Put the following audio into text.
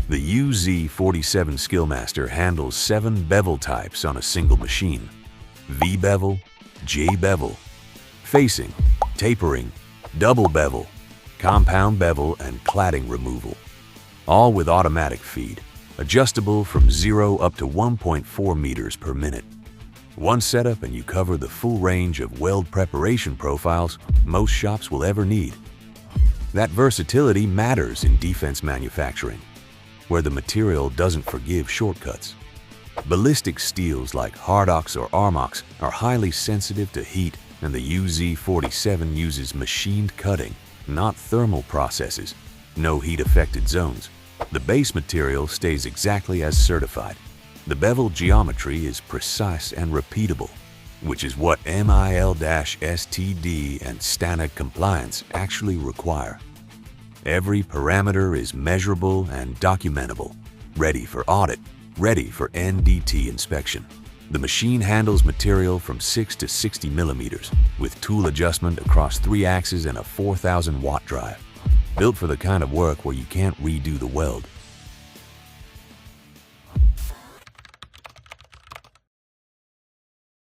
The UZ47 Skillmaster handles 7 bevel types on a single machine: V-bevel, J-bevel, facing, tapering, double bevel, compound bevel, and cladding removal. All with automatic feed, adjustable from 0 up to 1.4 meters per minute. One setup and you cover the full range of weld preparation profiles most shops will ever need. That versatility matters in defense manufacturing, where the material doesn't forgive shortcuts. Ballistic steels like Hardox or Armox are highly sensitive to heat, and the UZ47 uses machined cutting, not thermal processes, no heat-affected zones. The base material stays exactly as certified. The bevel geometry is precise and repeatable, which is what MIL-STD and standard compliance actually require. Every parameter is measurable and documentable, ready for audit, ready for NDT inspection. The machine handles material from 6 to 60 millimeters with tool adjustment across 3 axes and a 4,000-watt drive. Built for the kind of work where you can't redo the weld.